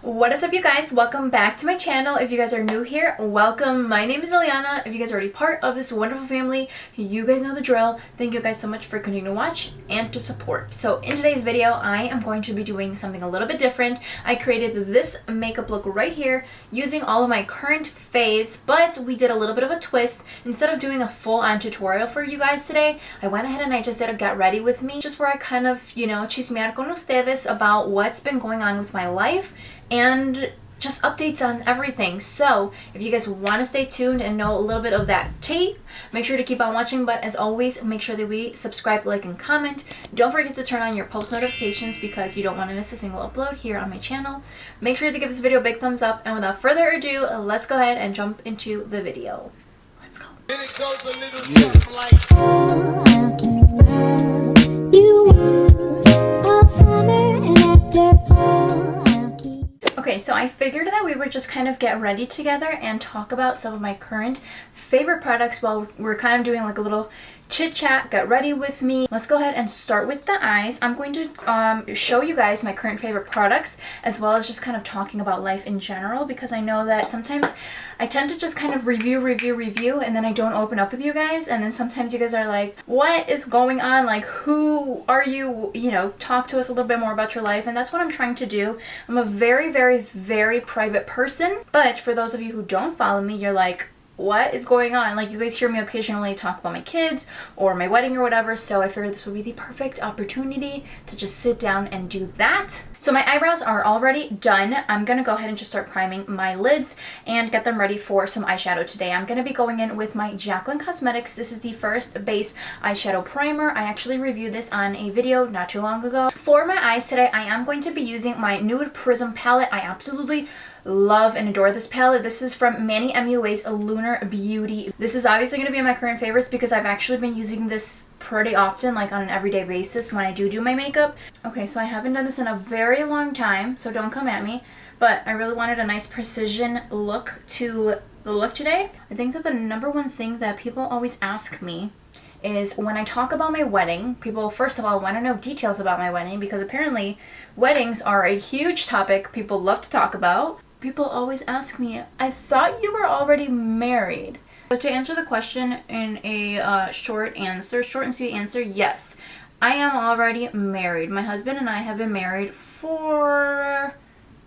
What is up, you guys? Welcome back to my channel. If you guys are new here, welcome. My name is Iliana. If you guys are already part of this wonderful family, you guys know the drill. Thank you guys so much for continuing to watch and to support. So in today's video, I am going to be doing something a little bit different. I created this makeup look right here using all of my current faves, but we did a little bit of a twist. Instead of doing a full-on tutorial for you guys today, I went ahead and I just did a get ready with me, just where I kind of, chismear con ustedes about what's been going on with my life and just updates on everything. So if you guys want to stay tuned and know a little bit of that tea, make sure to keep on watching. But as always, make sure that we subscribe, like, and comment. Don't forget to turn on your post notifications because you don't want to miss a single upload here on my channel. Make sure to give this video a big thumbs up, and without further ado, let's go ahead and jump into the video. Let's go. And it goes a little something Okay, so I figured that we would just kind of get ready together and talk about some of my current favorite products while we're kind of doing like a little chit chat. Get ready with me. Let's go ahead and start with the eyes. I'm going to show you guys my current favorite products, as well as just kind of talking about life in general, because I know that sometimes I tend to just kind of review, and then I don't open up with you guys, and then sometimes you guys are like, what is going on? Like, who are you? Talk to us a little bit more about your life, and that's what I'm trying to do. I'm a very private person, but for those of you who don't follow me, you're like, what is going on? Like, you guys hear me occasionally talk about my kids or my wedding or whatever, so I figured this would be the perfect opportunity to just sit down and do that. So my eyebrows are already done. I'm gonna go ahead and just start priming my lids and get them ready for some eyeshadow today. I'm gonna be going in with my Jaclyn Cosmetics. This is the first base eyeshadow primer. I actually reviewed this on a video not too long ago. For my eyes today, I am going to be using my Nude Prism palette. I absolutely love and adore this palette. This is from Manny MUA's Lunar Beauty. This is obviously going to be my current favorites because I've actually been using this pretty often, like on an everyday basis when I do my makeup. Okay, so I haven't done this in a very long time, so don't come at me, but I really wanted a nice precision look to the look today. I think that the number one thing that people always ask me is when I talk about my wedding, people first of all want to know details about my wedding, because apparently weddings are a huge topic people love to talk about. People always ask me, I thought you were already married. So to answer the question in a short and sweet answer, yes, I am already married. My husband and I have been married for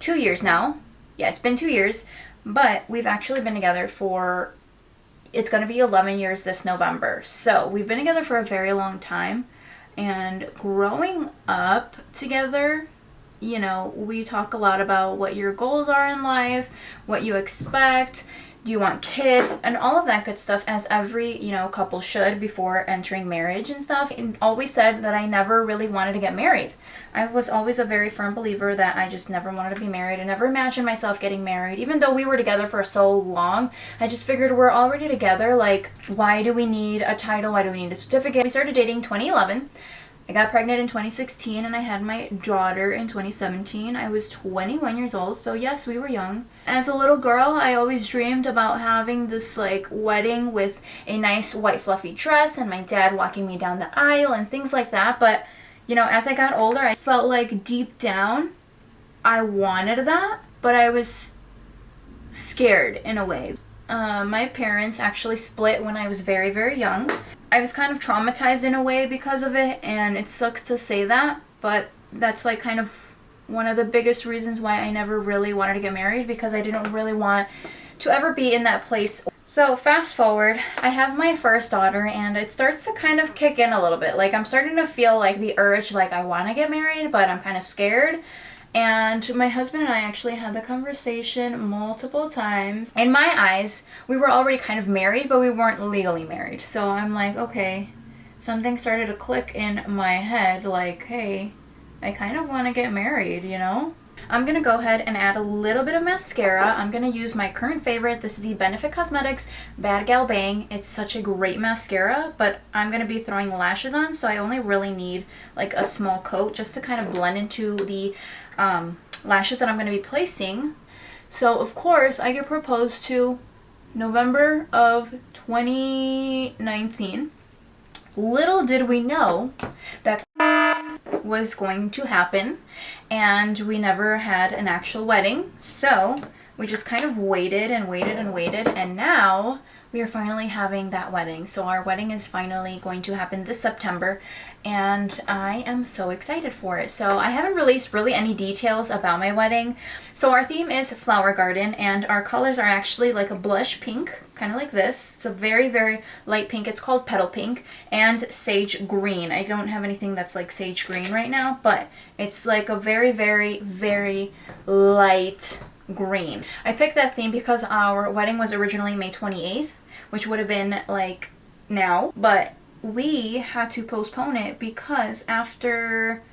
2 years now. Yeah, it's been 2 years, but we've actually been together for, it's going to be 11 years this November. So we've been together for a very long time, and growing up together, we talk a lot about what your goals are in life, what you expect, do you want kids, and all of that good stuff, as every, couple should before entering marriage and stuff. And always said that I never really wanted to get married. I was always a very firm believer that I just never wanted to be married. I never imagined myself getting married. Even though we were together for so long, I just figured we're already together. Like, why do we need a title? Why do we need a certificate? We started dating 2011. I got pregnant in 2016 and I had my daughter in 2017. I was 21 years old, so yes, we were young. As a little girl, I always dreamed about having this like wedding with a nice white fluffy dress and my dad walking me down the aisle and things like that. But, as I got older, I felt like deep down I wanted that, but I was scared in a way. My parents actually split when I was very young. I was kind of traumatized in a way because of it, and it sucks to say that, but that's like kind of one of the biggest reasons why I never really wanted to get married, because I didn't really want to ever be in that place. So fast forward, I have my first daughter, and it starts to kind of kick in a little bit. Like, I'm starting to feel like the urge, like I want to get married, but I'm kind of scared. And my husband and I actually had the conversation multiple times. In my eyes, we were already kind of married, but we weren't legally married. So I'm like, okay, something started to click in my head, like, hey, I kind of want to get married, I'm going to go ahead and add a little bit of mascara. I'm going to use my current favorite. This is the Benefit Cosmetics Bad Gal Bang. It's such a great mascara, but I'm going to be throwing lashes on, so I only really need like a small coat just to kind of blend into the lashes that I'm going to be placing. So of course I get proposed to November of 2019. Little did we know that was going to happen, and we never had an actual wedding. So we just kind of waited and waited and waited, and now we are finally having that wedding. So our wedding is finally going to happen this September, and I am so excited for it. So I haven't released really any details about my wedding. So our theme is Flower Garden, and our colors are actually like a blush pink, kind of like this. It's a very, very light pink. It's called Petal Pink, and Sage Green. I don't have anything that's like Sage Green right now, but it's like a very, very, very light green. I picked that theme because our wedding was originally May 28th, which would have been like now, but we had to postpone it because after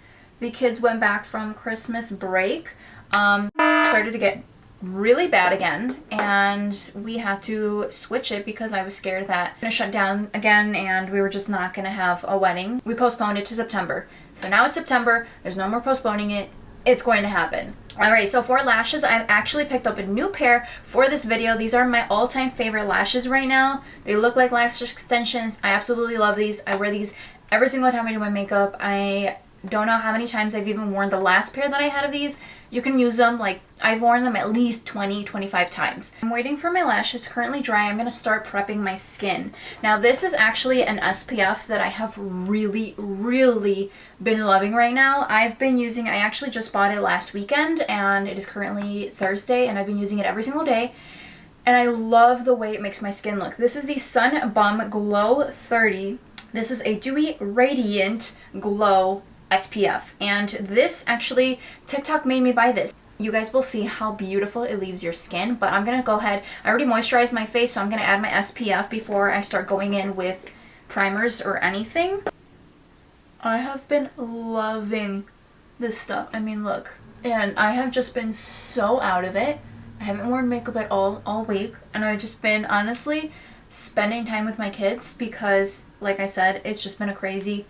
the kids went back from Christmas break, started to get really bad again, and we had to switch it because I was scared that it was gonna shut down again and we were just not gonna have a wedding. We postponed it to September. So now it's September, there's no more postponing it. It's going to happen. Alright, so for lashes, I've actually picked up a new pair for this video. These are my all-time favorite lashes right now. They look like lash extensions. I absolutely love these. I wear these every single time I do my makeup. I don't know how many times I've even worn the last pair that I had of these. You can use them, like, I've worn them at least 20-25 times. I'm waiting for my lashes currently dry. I'm going to start prepping my skin. Now, this is actually an SPF that I have really, really been loving right now. I've been using, I actually just bought it last weekend, and it is currently Thursday, and I've been using it every single day. And I love the way it makes my skin look. This is the Sun Bum Glow 30. This is a dewy, radiant glow SPF, and this actually, TikTok made me buy this. You guys will see how beautiful it leaves your skin, but I'm gonna go ahead, I already moisturized my face, so I'm gonna add my SPF before I start going in with primers or anything. I have been loving this stuff. I mean, look, and I have just been so out of it. I haven't worn makeup at all week, and I've just been honestly spending time with my kids because, like I said, it's just been a crazy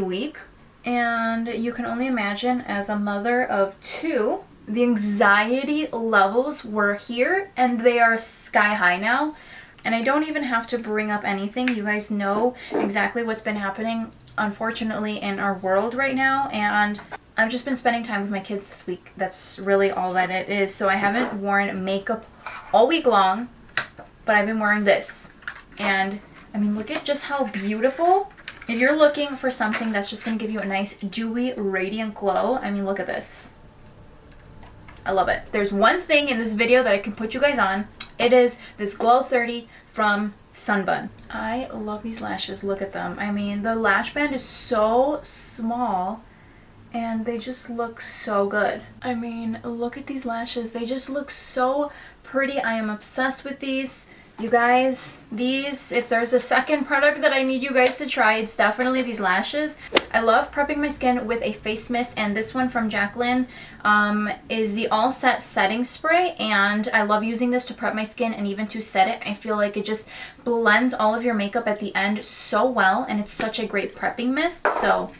week. And you can only imagine, as a mother of two, the anxiety levels were here and they are sky high now. And I don't even have to bring up anything. You guys know exactly what's been happening, unfortunately, in our world right now. And I've just been spending time with my kids this week. That's really all that it is. So I haven't worn makeup all week long, but I've been wearing this. And I mean, look at just how beautiful. If you're looking for something that's just going to give you a nice, dewy, radiant glow, I mean, look at this. I love it. There's one thing in this video that I can put you guys on. It is this Glow 30 from Sunbun. I love these lashes. Look at them. I mean, the lash band is so small, and they just look so good. I mean, look at these lashes. They just look so pretty. I am obsessed with these. You guys, these, if there's a second product that I need you guys to try, it's definitely these lashes. I love prepping my skin with a face mist, and this one from Jaclyn is the All Set Setting Spray, and I love using this to prep my skin and even to set it. I feel like it just blends all of your makeup at the end so well, and it's such a great prepping mist. So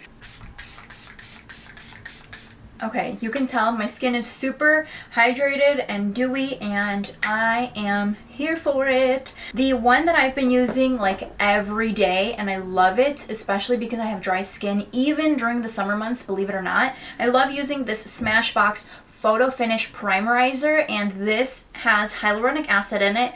okay, you can tell my skin is super hydrated and dewy, and I am here for it. The one that I've been using like every day, and I love it, especially because I have dry skin even during the summer months, believe it or not. I love using this Smashbox Photo Finish Primerizer, and this has hyaluronic acid in it.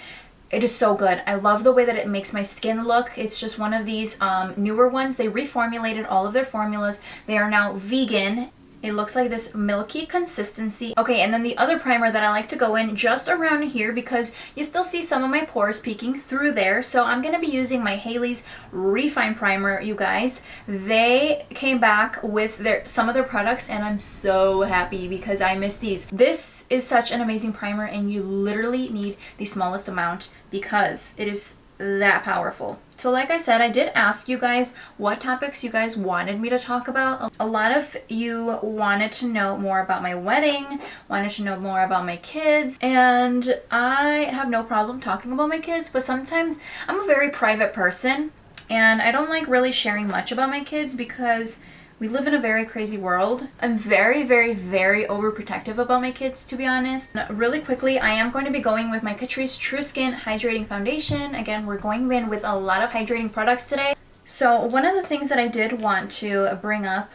It is so good. I love the way that it makes my skin look. It's just one of these newer ones. They reformulated all of their formulas. They are now vegan. It looks like this milky consistency. Okay, and then the other primer that I like to go in just around here because you still see some of my pores peeking through there. So I'm going to be using my Haley's Refine Primer, you guys. They came back with some of their products, and I'm so happy because I miss these. This is such an amazing primer, and you literally need the smallest amount because it is that powerful. So like I said, I did ask you guys what topics you guys wanted me to talk about. A lot of you wanted to know more about my wedding, wanted to know more about my kids, and I have no problem talking about my kids, but sometimes I'm a very private person and I don't like really sharing much about my kids because we live in a very crazy world. I'm very, very, very overprotective about my kids, to be honest. Really quickly, I am going to be going with my Catrice True Skin Hydrating Foundation. Again, we're going in with a lot of hydrating products today. So one of the things that I did want to bring up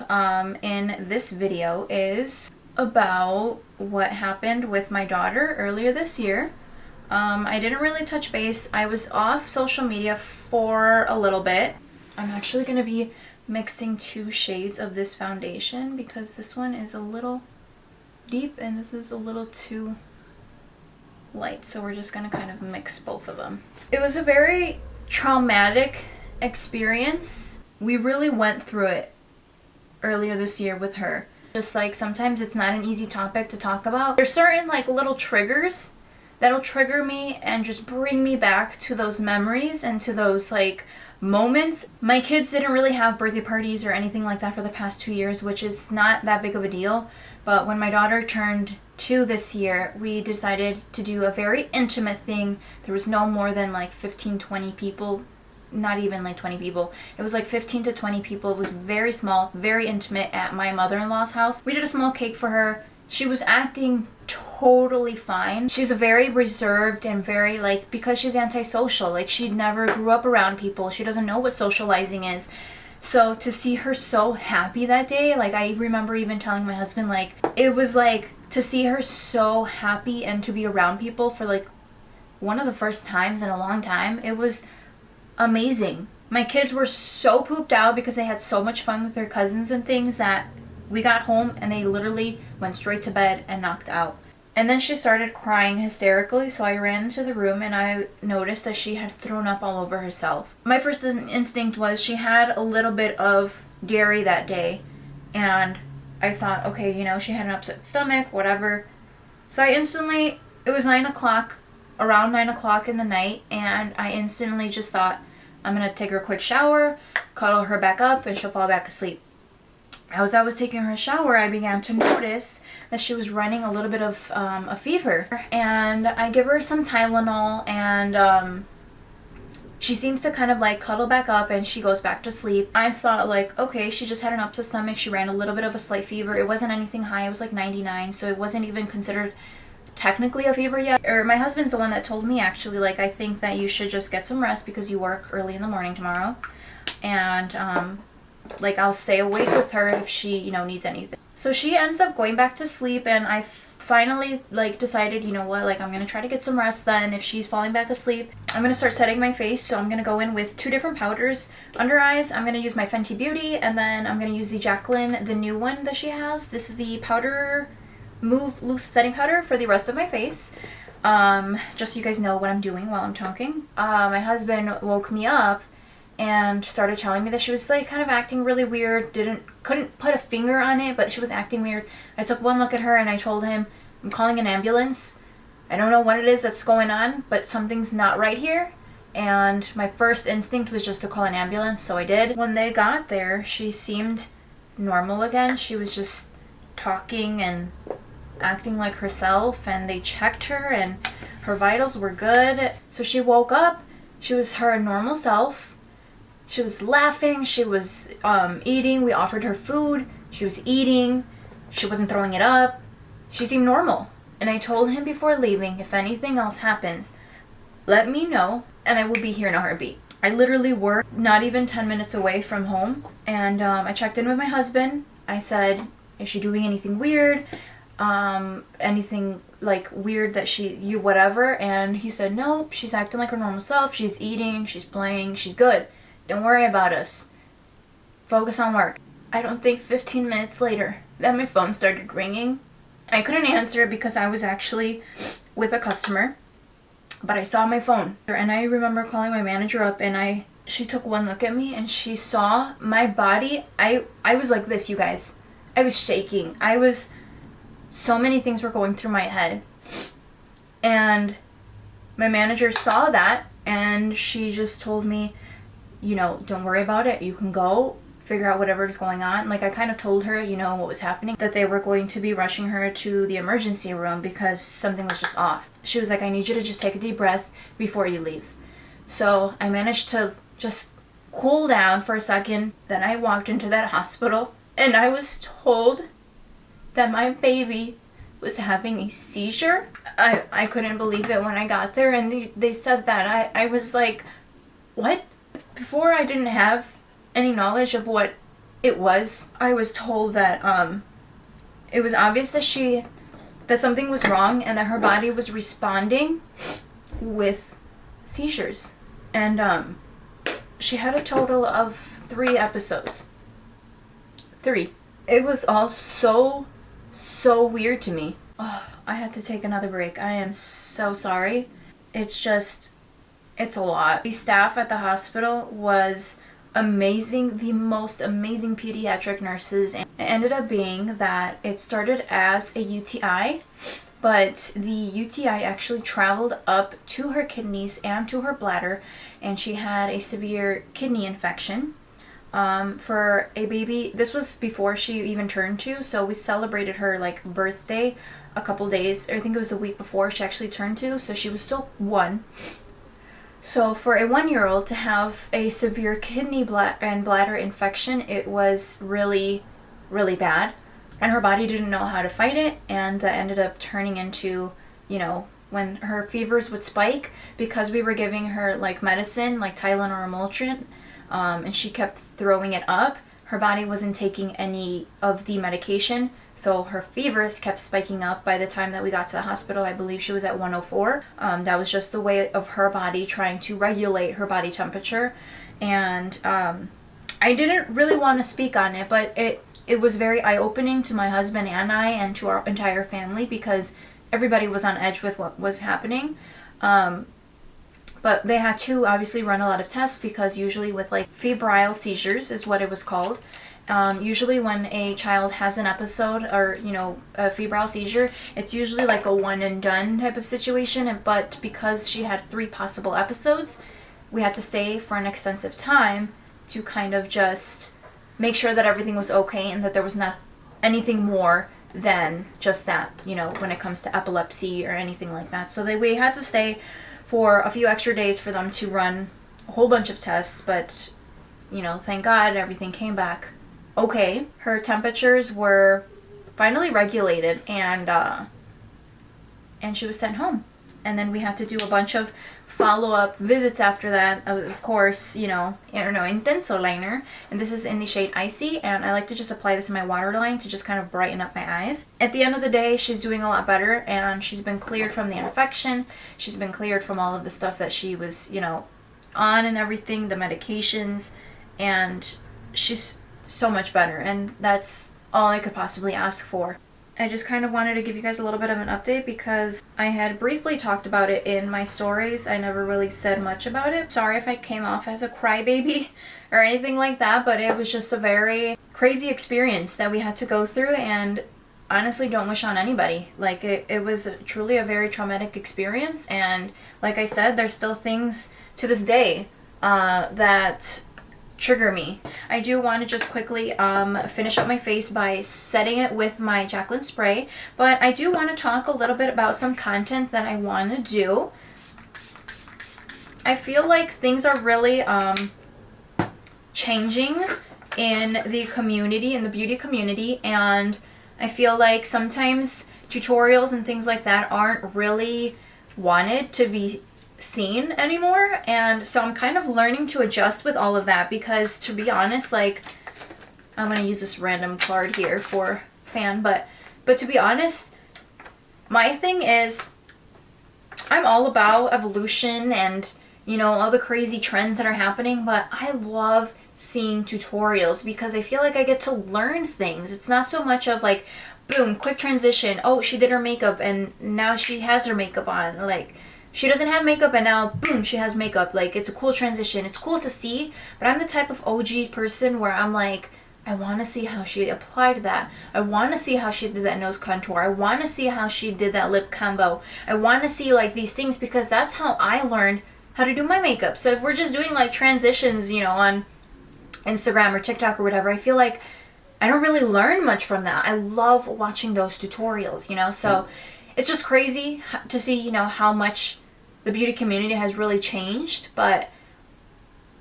in this video is about what happened with my daughter earlier this year. I didn't really touch base. I was off social media for a little bit. I'm actually going to be mixing 2 shades of this foundation because this one is a little deep and this is a little too light. So we're just going to kind of mix both of them. It was a very traumatic experience. We really went through it earlier this year with her. Just like sometimes it's not an easy topic to talk about. There's certain like little triggers that'll trigger me and just bring me back to those memories and to those like moments. My kids didn't really have birthday parties or anything like that for the past 2 years, which is not that big of a deal. But when my daughter turned 2 this year, we decided to do a very intimate thing. There was no more than like 15-20 people. Not even like 20 people. It was like 15 to 20 people. It was very small, very intimate at my mother-in-law's house. We did a small cake for her. She was acting totally fine. She's a very reserved and very like, because she's antisocial, like she never grew up around people. She doesn't know what socializing is. So to see her so happy that day, like I remember even telling my husband, like it was like to see her so happy and to be around people for like one of the first times in a long time. It was amazing. My kids were so pooped out because they had so much fun with their cousins and things that we got home and they literally went straight to bed and knocked out. And then she started crying hysterically, so I ran into the room and I noticed that she had thrown up all over herself. My first instinct was she had a little bit of dairy that day, and I thought, okay, you know, she had an upset stomach, whatever. So I instantly, it was 9 o'clock, around 9 o'clock in the night, and I instantly just thought, I'm gonna take her a quick shower, cuddle her back up, and she'll fall back asleep. As I was taking her shower, I began to notice that she was running a little bit of a fever. And I give her some Tylenol, and she seems to kind of like cuddle back up and she goes back to sleep. I thought like, okay, she just had an upset stomach. She ran a little bit of a slight fever. It wasn't anything high. It was like 99, so it wasn't even considered technically a fever yet. Or my husband's the one that told me actually, like, I think that you should just get some rest because you work early in the morning tomorrow. And like I'll stay awake with her if she, you know, needs anything. So she ends up going back to sleep, and I finally like decided, you know what, like I'm gonna try to get some rest then. If she's falling back asleep, I'm gonna start setting my face. So I'm gonna go in with 2 different powders. Under eyes, I'm gonna use my Fenty Beauty, and then I'm gonna use the Jaclyn, the new one that she has. This is the powder move loose setting powder for the rest of my face. Just so you guys know what I'm doing while I'm talking. My husband woke me up and started telling me that she was like kind of acting really weird. Couldn't put a finger on it, but she was acting weird. I took one look at her and I told him, I'm calling an ambulance. I don't know what it is that's going on, but something's not right here. And my first instinct was just to call an ambulance, so I did. When they got there, she seemed normal again. She was just talking and acting like herself, and they checked her and her vitals were good. So she woke up, she was her normal self. She was laughing, she was eating, we offered her food, she was eating, she wasn't throwing it up, she seemed normal. And I told him before leaving, if anything else happens, let me know and I will be here in a heartbeat. I literally work not even 10 minutes away from home, and I checked in with my husband. I said, is she doing anything weird? Anything like weird that you whatever? And he said, nope, she's acting like her normal self, she's eating, she's playing, she's good. Don't worry about us. Focus on work. I don't think 15 minutes later that my phone started ringing. I couldn't answer it because I was actually with a customer, but I saw my phone. And I remember calling my manager up, and she took one look at me and she saw my body. I was like this, you guys. I was shaking. So many things were going through my head. And my manager saw that and she just told me, you know, don't worry about it. You can go figure out whatever is going on. Like I kind of told her, you know, what was happening, that they were going to be rushing her to the emergency room because something was just off. She was like, I need you to just take a deep breath before you leave. So I managed to just cool down for a second. Then I walked into that hospital and I was told that my baby was having a seizure. I couldn't believe it when I got there and they said that. I was like, what? Before I didn't have any knowledge of what it was. I was told that it was obvious that something was wrong and that her body was responding with seizures. And she had a total of 3 episodes. 3. It was all so weird to me. Oh, I had to take another break. I am so sorry. It's a lot. The staff at the hospital was amazing, the most amazing pediatric nurses. And it ended up being that it started as a UTI, but the UTI actually traveled up to her kidneys and to her bladder, and she had a severe kidney infection. For a baby, this was before she even turned 2, so we celebrated her like birthday a couple days, I think it was the week before she actually turned 2, so she was still 1. So for a 1-year-old to have a severe kidney and bladder infection, it was really, really bad. And her body didn't know how to fight it, and that ended up turning into, you know, when her fevers would spike, because we were giving her like medicine, like Tylenol or Motrin, and she kept throwing it up. Her body wasn't taking any of the medication, so her fevers kept spiking up. By the time that we got to the hospital, I believe she was at 104. That was just the way of her body trying to regulate her body temperature. And I didn't really want to speak on it, but it was very eye-opening to my husband and I, and to our entire family, because everybody was on edge with what was happening. But they had to obviously run a lot of tests, because usually with like febrile seizures is what it was called. Usually when a child has an episode, or, you know, a febrile seizure, it's usually like a one and done type of situation. But because she had 3 possible episodes, we had to stay for an extensive time to kind of just make sure that everything was okay, and that there was not anything more than just that, you know, when it comes to epilepsy or anything like that. So we had to stay for a few extra days for them to run a whole bunch of tests, but, you know, thank God everything came back okay. Her temperatures were finally regulated, and she was sent home. And then we had to do a bunch of follow-up visits after that. Of course, you know, Intenso liner, and this is in the shade Icy, and I like to just apply this in my waterline to just kind of brighten up my eyes. At the end of the day, she's doing a lot better, and she's been cleared from the infection. She's been cleared from all of the stuff that she was, you know, on and everything, the medications, and she's so much better, and that's all I could possibly ask for. I just kind of wanted to give you guys a little bit of an update, because I had briefly talked about it in my stories. I never really said much about it. Sorry if I came off as a crybaby or anything like that, but it was just a very crazy experience that we had to go through, and honestly don't wish on anybody. Like, it was truly a very traumatic experience, and like I said, there's still things to this day that trigger me. I do want to just quickly finish up my face by setting it with my Jaclyn spray, but I do want to talk a little bit about some content that I want to do. I feel like things are really changing in the community, in the beauty community, and I feel like sometimes tutorials and things like that aren't really wanted to be seen anymore, and so I'm kind of learning to adjust with all of that, because to be honest, like, I'm gonna use this random card here for fan, but to be honest, my thing is, I'm all about evolution and, you know, all the crazy trends that are happening, but I love seeing tutorials, because I feel like I get to learn things. It's not so much of like, boom, quick transition, oh, she did her makeup and now she has her makeup on, like, she doesn't have makeup and now, boom, she has makeup. Like, it's a cool transition. It's cool to see, but I'm the type of OG person where I'm like, I want to see how she applied that. I want to see how she did that nose contour. I want to see how she did that lip combo. I want to see, like, these things, because that's how I learned how to do my makeup. So if we're just doing, like, transitions, you know, on Instagram or TikTok or whatever, I feel like I don't really learn much from that. I love watching those tutorials, you know? So it's just crazy to see, you know, how much the beauty community has really changed, but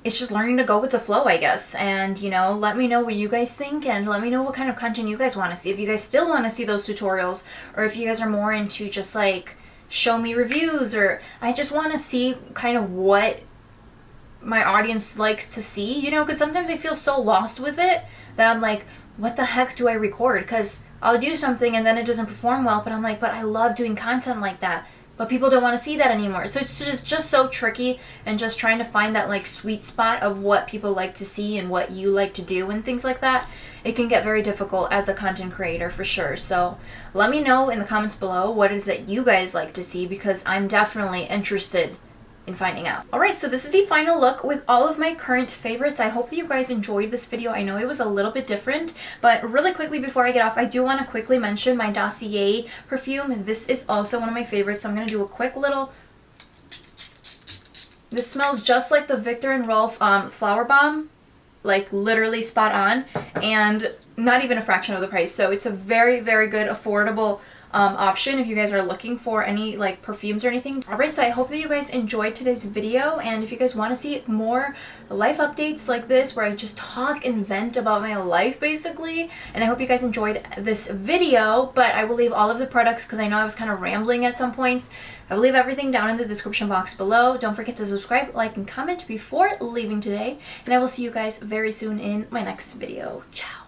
it's just learning to go with the flow, I guess. And, you know, let me know what you guys think, and let me know what kind of content you guys want to see. If you guys still want to see those tutorials, or if you guys are more into just like show me reviews, or I just want to see kind of what my audience likes to see, you know, because sometimes I feel so lost with it that I'm like, what the heck do I record? Because I'll do something and then it doesn't perform well, but I'm like, but I love doing content like that. But people don't want to see that anymore. So it's just so tricky, and just trying to find that like sweet spot of what people like to see and what you like to do and things like that. It can get very difficult as a content creator for sure. So let me know in the comments below what it is that you guys like to see, because I'm definitely interested in finding out. Alright, so this is the final look with all of my current favorites. I hope that you guys enjoyed this video. I know it was a little bit different, but really quickly before I get off, I do want to quickly mention my Dossier perfume. This is also one of my favorites, so I'm going to do a quick little... This smells just like the Viktor and Rolf Flower Bomb, like literally spot on, and not even a fraction of the price. So it's a very, very good, affordable option if you guys are looking for any like perfumes or anything. Alright, so I hope that you guys enjoyed today's video, and if you guys want to see more life updates like this where I just talk and vent about my life basically, and I hope you guys enjoyed this video, but I will leave all of the products, because I know I was kind of rambling at some points. I will leave everything down in the description box below. Don't forget to subscribe, like, and comment before leaving today, and I will see you guys very soon in my next video. Ciao!